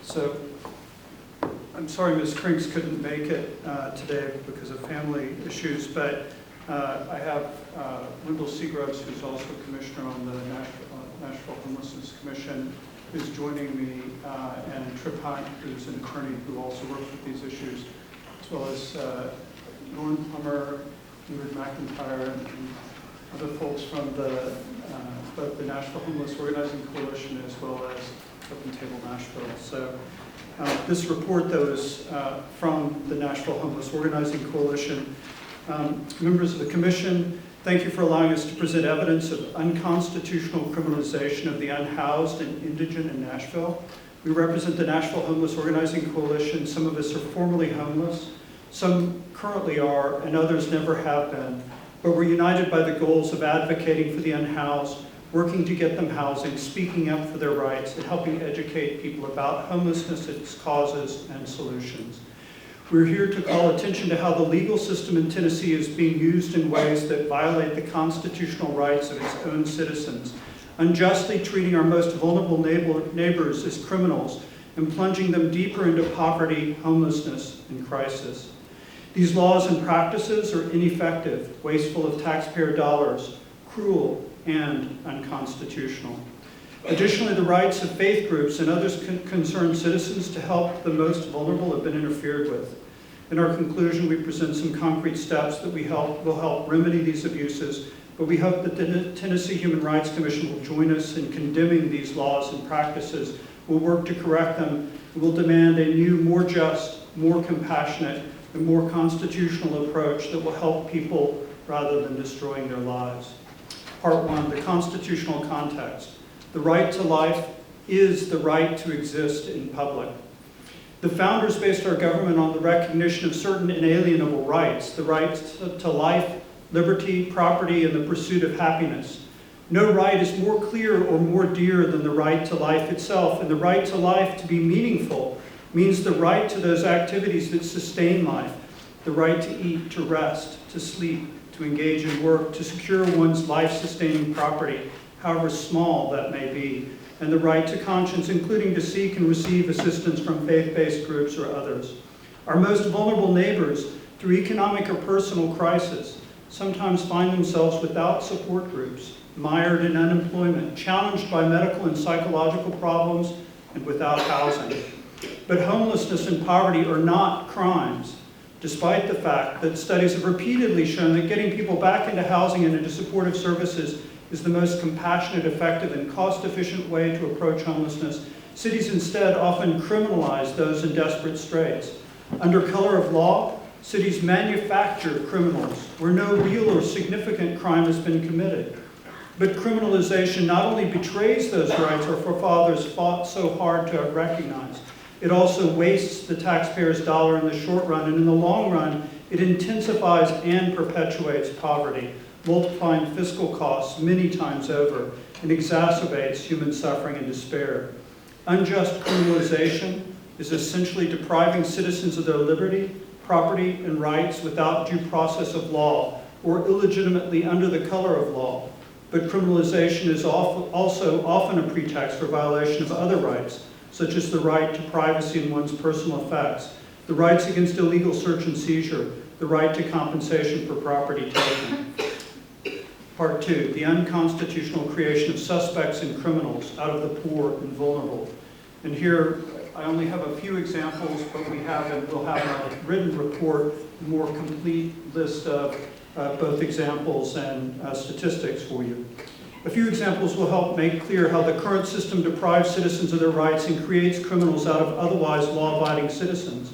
So I'm sorry Ms. Krinks couldn't make it today because of family issues, but I have Wendell Seagroves, who's also Commissioner on the Nashville Homelessness Commission, who's joining me, and Trip Hunt, who's an attorney who also works with these issues, as well as Lauren Plummer, Ingrid McIntyre, and other folks from both the Nashville Homeless Organizing Coalition as well as Open Table Nashville. So this report, though, is from the Nashville Homeless Organizing Coalition. Members of the Commission, thank you for allowing us to present evidence of unconstitutional criminalization of the unhoused and indigent in Nashville. We represent the Nashville Homeless Organizing Coalition. Some of us are formerly homeless, some currently are, and others never have been. But we're united by the goals of advocating for the unhoused, working to get them housing, speaking up for their rights, and helping educate people about homelessness, its causes, and solutions. We're here to call attention to how the legal system in Tennessee is being used in ways that violate the constitutional rights of its own citizens, unjustly treating our most vulnerable neighbors as criminals and plunging them deeper into poverty, homelessness, and crisis. These laws and practices are ineffective, wasteful of taxpayer dollars, cruel, and unconstitutional. Additionally, the rights of faith groups and other concerned citizens to help the most vulnerable have been interfered with. In our conclusion, we present some concrete steps that will help remedy these abuses, but we hope that the Tennessee Human Rights Commission will join us in condemning these laws and practices. We'll work to correct them, and we'll demand a new, more just, more compassionate, and more constitutional approach that will help people rather than destroying their lives. Part 1, the constitutional context. The right to life is the right to exist in public. The founders based our government on the recognition of certain inalienable rights, the right to life, liberty, property, and the pursuit of happiness. No right is more clear or more dear than the right to life itself, and the right to life to be meaningful means the right to those activities that sustain life, the right to eat, to rest, to sleep, to engage in work, to secure one's life-sustaining property, however small that may be, and the right to conscience, including to seek and receive assistance from faith-based groups or others. Our most vulnerable neighbors, through economic or personal crisis, sometimes find themselves without support groups, mired in unemployment, challenged by medical and psychological problems, and without housing. But homelessness and poverty are not crimes, despite the fact that studies have repeatedly shown that getting people back into housing and into supportive services is the most compassionate, effective, and cost-efficient way to approach homelessness. Cities instead often criminalize those in desperate straits. Under color of law, cities manufacture criminals where no real or significant crime has been committed. But criminalization not only betrays those rights our forefathers fought so hard to recognize, it also wastes the taxpayer's dollar in the short run, and in the long run, it intensifies and perpetuates poverty, multiplying fiscal costs many times over, and exacerbates human suffering and despair. Unjust criminalization is essentially depriving citizens of their liberty, property, and rights without due process of law, or illegitimately under the color of law. But criminalization is also often a pretext for violation of other rights, such as the right to privacy in one's personal effects, the rights against illegal search and seizure, the right to compensation for property taken. Part 2, the unconstitutional creation of suspects and criminals out of the poor and vulnerable. And here, I only have a few examples, but we'll have in our written report a more complete list of both examples and statistics for you. A few examples will help make clear how the current system deprives citizens of their rights and creates criminals out of otherwise law-abiding citizens.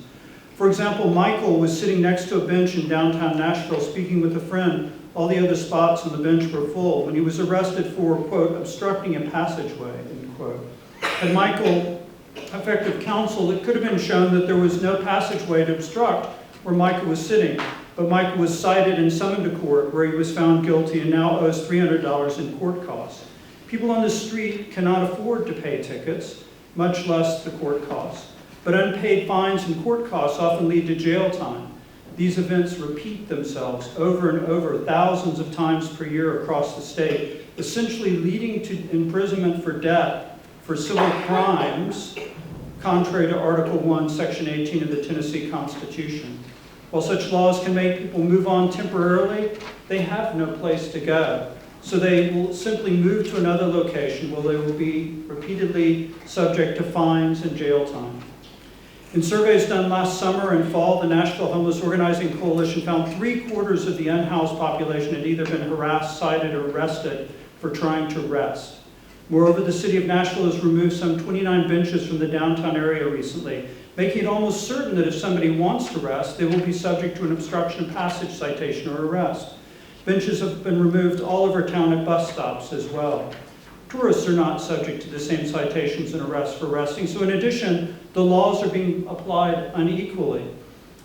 For example, Michael was sitting next to a bench in downtown Nashville speaking with a friend. All the other spots on the bench were full when he was arrested for, quote, obstructing a passageway, end quote. Had Michael effective counsel, it could have been shown that there was no passageway to obstruct where Michael was sitting, but Michael was cited and summoned to court where he was found guilty and now owes $300 in court costs. People on the street cannot afford to pay tickets, much less the court costs. But unpaid fines and court costs often lead to jail time. These events repeat themselves over and over thousands of times per year across the state, essentially leading to imprisonment for debt for civil crimes contrary to Article 1, Section 18 of the Tennessee Constitution. While such laws can make people move on temporarily, they have no place to go. So they will simply move to another location where they will be repeatedly subject to fines and jail time. In surveys done last summer and fall, the Nashville Homeless Organizing Coalition found 3/4 of the unhoused population had either been harassed, cited, or arrested for trying to rest. Moreover, the city of Nashville has removed some 29 benches from the downtown area recently, making it almost certain that if somebody wants to rest, they will be subject to an obstruction of passage citation or arrest. Benches have been removed all over town at bus stops as well. Tourists are not subject to the same citations and arrests for resting, so in addition, the laws are being applied unequally.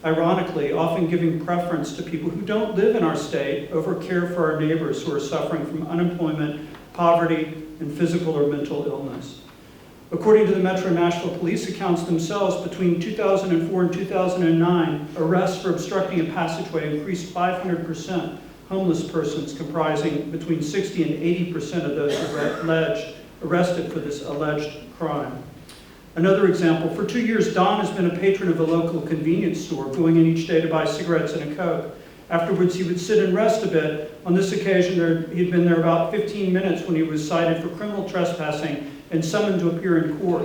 Ironically, often giving preference to people who don't live in our state over care for our neighbors who are suffering from unemployment, poverty, and physical or mental illness. According to the Metro Nashville police accounts themselves, between 2004 and 2009, arrests for obstructing a passageway increased 500%. Homeless persons comprising between 60 and 80% of those arrested for this alleged crime. Another example, for 2 years, Don has been a patron of a local convenience store, going in each day to buy cigarettes and a Coke. Afterwards, he would sit and rest a bit. On this occasion, he'd been there about 15 minutes when he was cited for criminal trespassing and summoned to appear in court.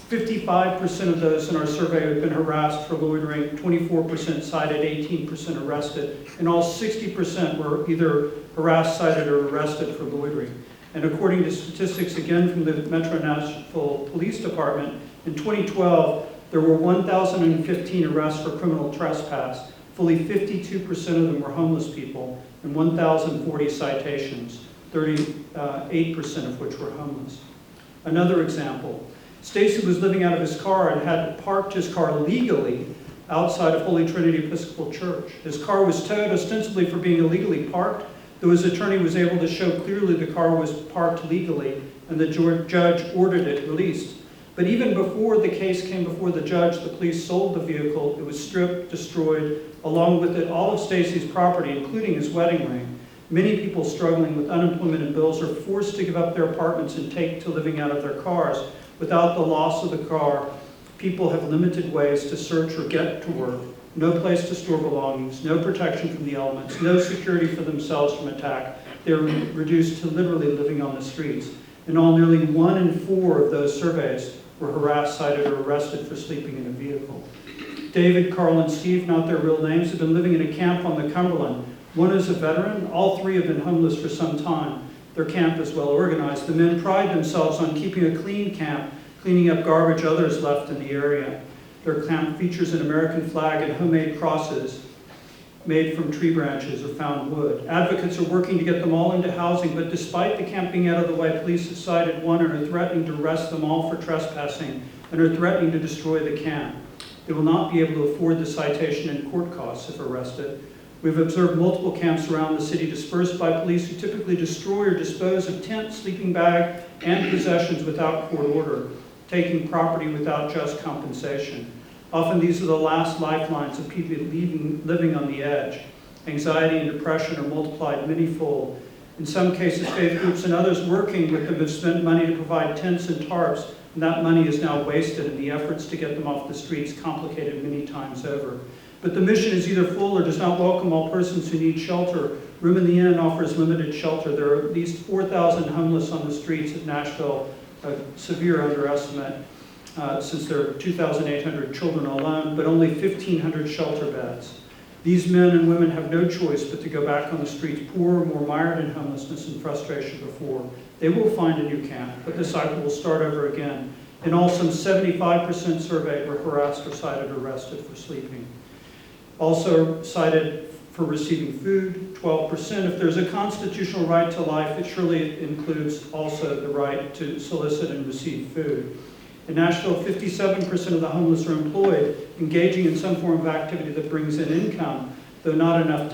55% of those in our survey had been harassed for loitering, 24% cited, 18% arrested, and all 60% were either harassed, cited, or arrested for loitering. And according to statistics, again from the Metro Nashville Police Department, in 2012, there were 1,015 arrests for criminal trespass. Fully 52% of them were homeless people, and 1,040 citations, 38% of which were homeless. Another example, Stacy was living out of his car and had parked his car legally outside of Holy Trinity Episcopal Church. His car was towed ostensibly for being illegally parked, though his attorney was able to show clearly the car was parked legally, and the judge ordered it released. But even before the case came before the judge, the police sold the vehicle. It was stripped, destroyed, along with it all of Stacy's property, including his wedding ring. Many people struggling with unemployment and bills are forced to give up their apartments and take to living out of their cars. Without the loss of the car, people have limited ways to search or get to work, no place to store belongings, no protection from the elements, no security for themselves from attack. They're reduced to literally living on the streets. In all, nearly 1 in 4 of those surveys were harassed, cited, or arrested for sleeping in a vehicle. David, Carl, and Steve, not their real names, have been living in a camp on the Cumberland. One is a veteran. All 3 have been homeless for some time. Their camp is well organized. The men pride themselves on keeping a clean camp, cleaning up garbage others left in the area. Their camp features an American flag and homemade crosses made from tree branches or found wood. Advocates are working to get them all into housing, but despite the camp being out of the way, police have cited one and are threatening to arrest them all for trespassing and are threatening to destroy the camp. They will not be able to afford the citation and court costs if arrested. We've observed multiple camps around the city dispersed by police who typically destroy or dispose of tent, sleeping bag, and possessions without court order, taking property without just compensation. Often these are the last lifelines of people living on the edge. Anxiety and depression are multiplied many-fold. In some cases, faith groups and others working with them have spent money to provide tents and tarps, and that money is now wasted in the efforts to get them off the streets, complicated many times over. But the mission is either full or does not welcome all persons who need shelter. Room in the Inn offers limited shelter. There are at least 4,000 homeless on the streets of Nashville, a severe underestimate, since there are 2,800 children alone, but only 1,500 shelter beds. These men and women have no choice but to go back on the streets, poorer, more mired in homelessness and frustration before. They will find a new camp, but the cycle will start over again. In all, some 75% surveyed were harassed or cited or arrested for sleeping. Also cited for receiving food, 12%. If there's a constitutional right to life, it surely includes also the right to solicit and receive food. In Nashville, 57% of the homeless are employed, engaging in some form of activity that brings in income, though not enough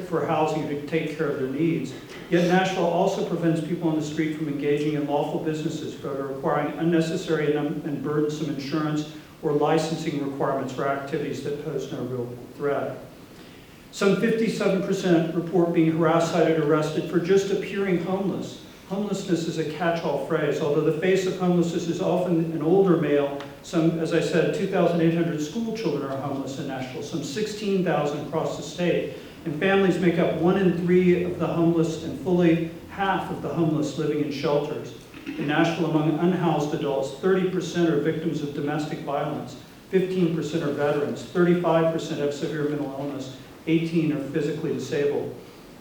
for housing to take care of their needs. Yet Nashville also prevents people on the street from engaging in lawful businesses, but are requiring unnecessary and burdensome insurance or licensing requirements for activities that pose no real threat. Some 57% report being harassed, cited, or arrested for just appearing homeless. Homelessness is a catch-all phrase. Although the face of homelessness is often an older male, some, as I said, 2,800 school children are homeless in Nashville, some 16,000 across the state. And families make up 1 in 3 of the homeless and fully half of the homeless living in shelters. In Nashville, among unhoused adults, 30% are victims of domestic violence, 15% are veterans, 35% have severe mental illness, 18% are physically disabled.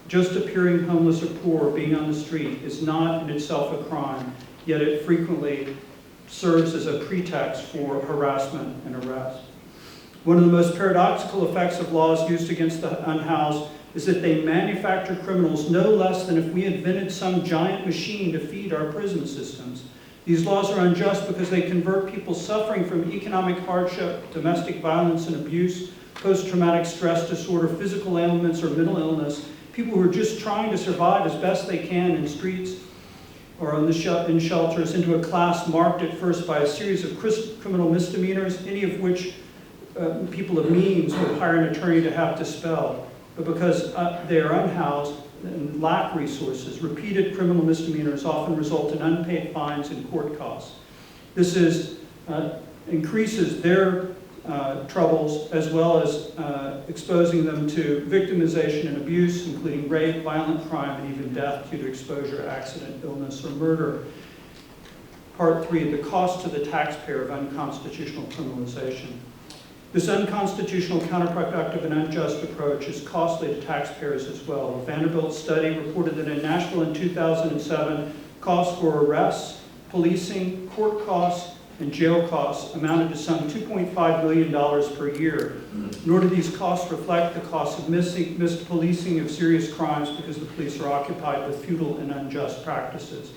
Just appearing homeless or poor, being on the street, is not in itself a crime, yet it frequently serves as a pretext for harassment and arrest. One of the most paradoxical effects of laws used against the unhoused is that they manufacture criminals no less than if we invented some giant machine to feed our prison systems. These laws are unjust because they convert people suffering from economic hardship, domestic violence and abuse, post-traumatic stress disorder, physical ailments, or mental illness, people who are just trying to survive as best they can in streets or in shelters, into a class marked at first by a series of criminal misdemeanors, any of which people of means would hire an attorney to have dispelled. But because they are unhoused and lack resources, repeated criminal misdemeanors often result in unpaid fines and court costs. This increases their troubles, as well as exposing them to victimization and abuse, including rape, violent crime, and even death due to exposure, accident, illness, or murder. Part 3, the cost to the taxpayer of unconstitutional criminalization. This unconstitutional, counterproductive, and unjust approach is costly to taxpayers as well. A Vanderbilt study reported that in Nashville in 2007, costs for arrests, policing, court costs, and jail costs amounted to some $2.5 million per year. Nor do these costs reflect the cost of missed policing of serious crimes because the police are occupied with futile and unjust practices.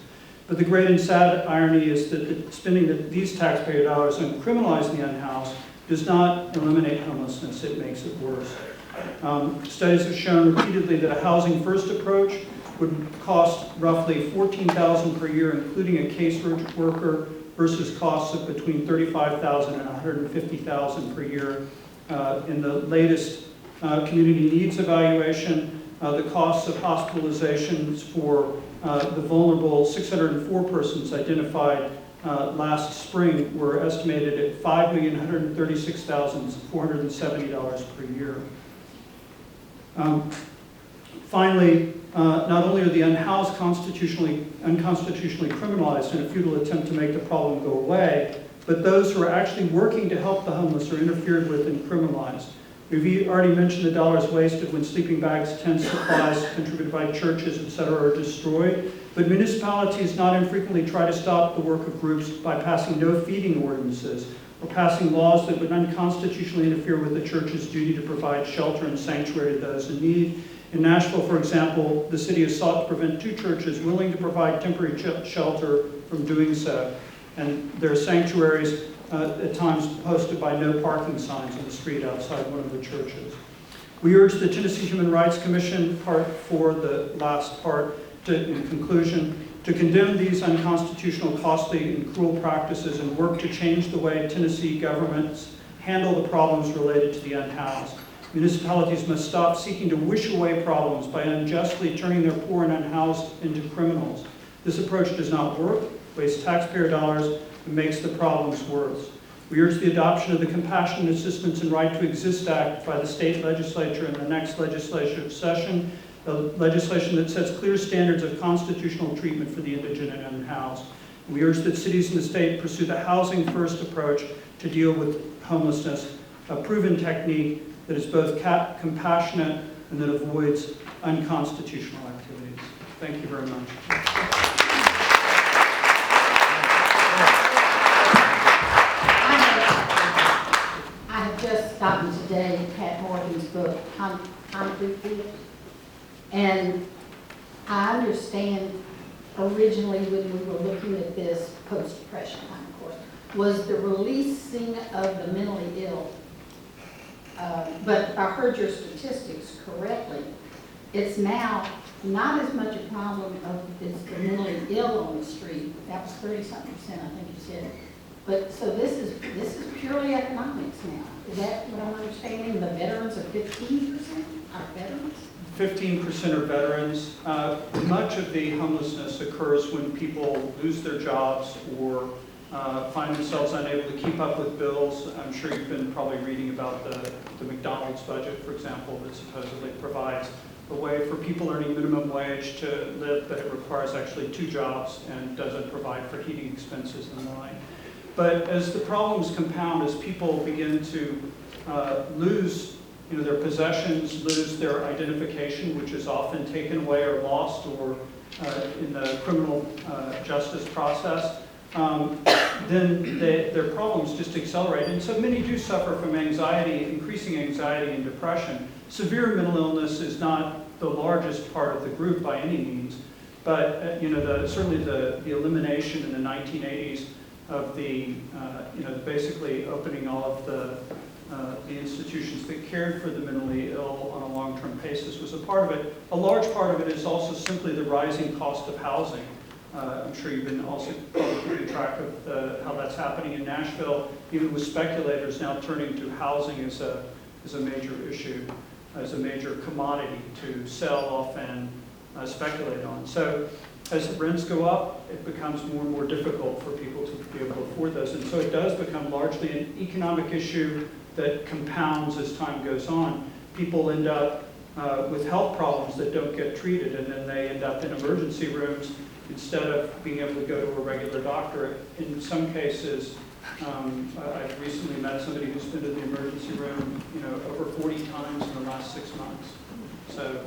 But the great and sad irony is that spending these taxpayer dollars on criminalizing the unhoused does not eliminate homelessness, it makes it worse. Studies have shown repeatedly that a housing-first approach would cost roughly $14,000 per year, including a caseworker, versus costs of between $35,000 and $150,000 per year. In the latest community needs evaluation, the costs of hospitalizations for the vulnerable 604 persons identified last spring were estimated at $5,136,470 per year. Finally, not only are the unhoused unconstitutionally criminalized in a futile attempt to make the problem go away, but those who are actually working to help the homeless are interfered with and criminalized. We've already mentioned the dollars wasted when sleeping bags, tents, supplies contributed by churches, etc. are destroyed. But municipalities not infrequently try to stop the work of groups by passing no feeding ordinances or passing laws that would unconstitutionally interfere with the church's duty to provide shelter and sanctuary to those in need. In Nashville, for example, the city has sought to prevent 2 churches willing to provide temporary shelter from doing so. And their sanctuaries at times posted by no parking signs on the street outside one of the churches. We urge the Tennessee Human Rights Commission, Part 4, the last part, in conclusion, to condemn these unconstitutional, costly, and cruel practices and work to change the way Tennessee governments handle the problems related to the unhoused. Municipalities must stop seeking to wish away problems by unjustly turning their poor and unhoused into criminals. This approach does not work, wastes taxpayer dollars, and makes the problems worse. We urge the adoption of the Compassionate Assistance and Right to Exist Act by the state legislature in the next legislative session, legislation that sets clear standards of constitutional treatment for the indigent and unhoused. We urge that cities in the state pursue the housing-first approach to deal with homelessness, a proven technique that is both compassionate and that avoids unconstitutional activities. Thank you very much. I have just gotten today Pat Morgan's book, Time to Feel. And I understand originally when we were looking at this post-depression time, of course, was the releasing of the mentally ill. But if I heard your statistics correctly, it's now not as much a problem of it's the mentally ill on the street. That was 30-something%, I think you said. But so this is purely economics now. Is that what I'm understanding? The veterans are 15%? Our veterans? 15% are veterans. Much of the homelessness occurs when people lose their jobs or find themselves unable to keep up with bills. I'm sure you've been probably reading about the McDonald's budget, for example, that supposedly provides a way for people earning minimum wage to live, but it requires actually 2 jobs and doesn't provide for heating expenses and the like. But as the problems compound, as people begin to lose their possessions, lose their identification, which is often taken away or lost or in the criminal justice process, then their problems just accelerate. And so many do suffer from anxiety, increasing anxiety and depression. Severe mental illness is not the largest part of the group by any means, but certainly the elimination in the 1980s of the basically opening all of the institutions that cared for the mentally ill on a long-term basis was a part of it. A large part of it is also simply the rising cost of housing. I'm sure you've been also probably keeping track of how that's happening in Nashville, even with speculators now turning to housing as a major issue, as a major commodity to sell off and speculate on. So as rents go up, it becomes more and more difficult for people to be able to afford those. And so it does become largely an economic issue that compounds as time goes on. People end up with health problems that don't get treated, and then they end up in emergency rooms instead of being able to go to a regular doctor. In some cases, I've recently met somebody who's been to the emergency room over 40 times in the last 6 months. So